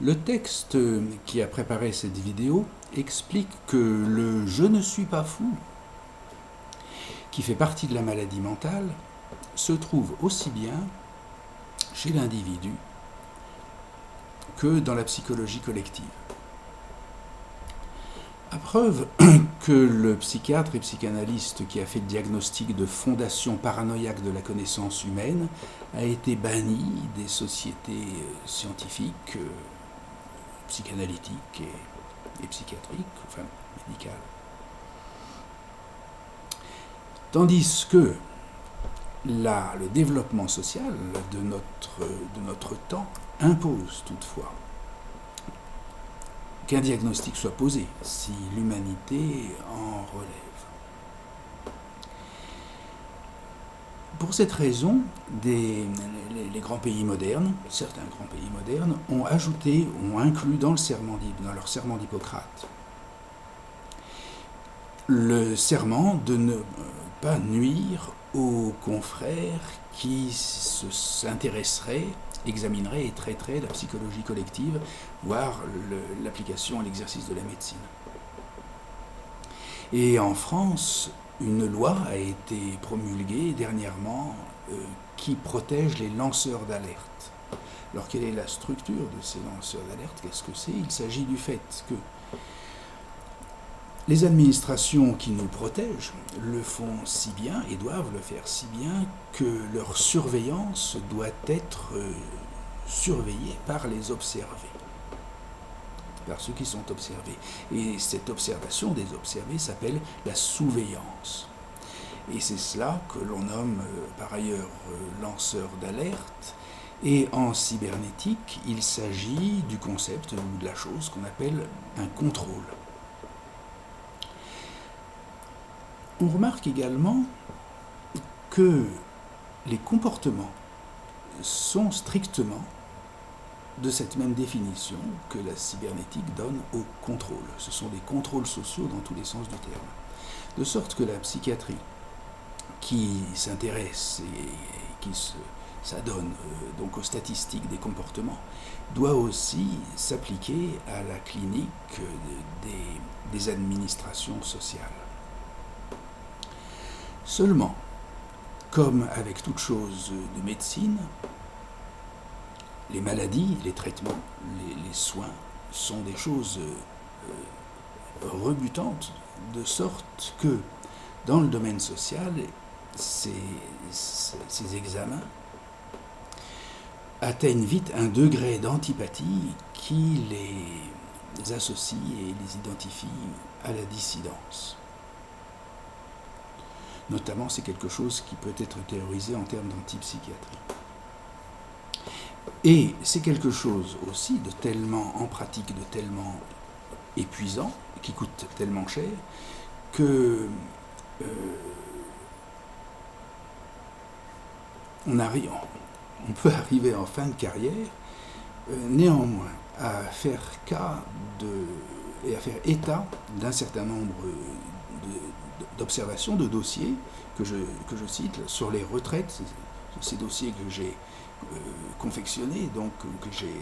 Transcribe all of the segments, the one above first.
Le texte qui a préparé cette vidéo explique que le « je ne suis pas fou », qui fait partie de la maladie mentale, se trouve aussi bien chez l'individu que dans la psychologie collective. À preuve que le psychiatre et psychanalyste qui a fait le diagnostic de fondation paranoïaque de la connaissance humaine a été banni des sociétés scientifiques, psychanalytiques et psychiatriques, enfin médicales. Tandis que le développement social de notre temps impose toutefois qu'un diagnostic soit posé si l'humanité en relève. Pour cette raison, les grands pays modernes, certains grands pays modernes, ont inclus dans leur serment d'Hippocrate le serment de ne pas nuire aux confrères qui s'intéresseraient, examineraient et traiteraient la psychologie collective, voire l'application à l'exercice de la médecine. Et en France, une loi a été promulguée dernièrement qui protège les lanceurs d'alerte. Alors quelle est la structure de ces lanceurs d'alerte? Qu'est-ce que c'est? Il s'agit du fait que les administrations qui nous protègent le font si bien et doivent le faire si bien que leur surveillance doit être surveillée par les observés, par ceux qui sont observés. Et cette observation des observés s'appelle la sousveillance. Et c'est cela que l'on nomme par ailleurs lanceur d'alerte. Et en cybernétique, il s'agit du concept ou de la chose qu'on appelle un contrôle. On remarque également que les comportements sont strictement de cette même définition que la cybernétique donne au contrôle. Ce sont des contrôles sociaux dans tous les sens du terme. De sorte que la psychiatrie qui s'intéresse et qui s'adonne donc aux statistiques des comportements doit aussi s'appliquer à la clinique des administrations sociales. Seulement, comme avec toute chose de médecine, les maladies, les traitements, les soins sont des choses rebutantes, de sorte que dans le domaine social, ces examens atteignent vite un degré d'antipathie qui les associe et les identifie à la dissidence. Notamment, c'est quelque chose qui peut être théorisé en termes d'antipsychiatrie. Et c'est quelque chose aussi de tellement, en pratique, de tellement épuisant, qui coûte tellement cher, que on peut arriver en fin de carrière, néanmoins, à faire cas et à faire état d'un certain nombre d'observations, de dossiers que je cite sur les retraites, ces dossiers que j'ai confectionnés, donc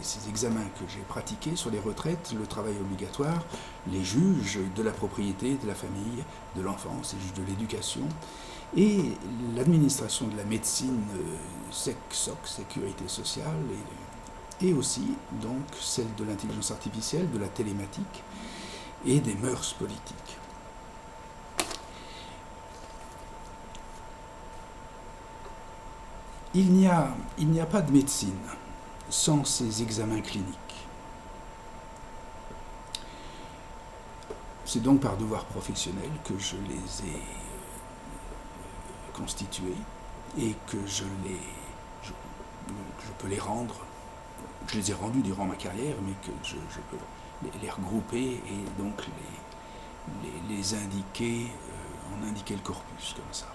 ces examens que j'ai pratiqués sur les retraites, le travail obligatoire, les juges de la propriété, de la famille, de l'enfance, les juges de l'éducation, et l'administration de la médecine, SEC-SOC, sécurité sociale, et aussi donc celle de l'intelligence artificielle, de la télématique et des mœurs politiques. Il n'y a pas de médecine sans ces examens cliniques. C'est donc par devoir professionnel que je les ai constitués et que je peux les rendre. Je les ai rendus durant ma carrière, mais que je peux les regrouper et donc les indiquer, en indiquer le corpus comme ça.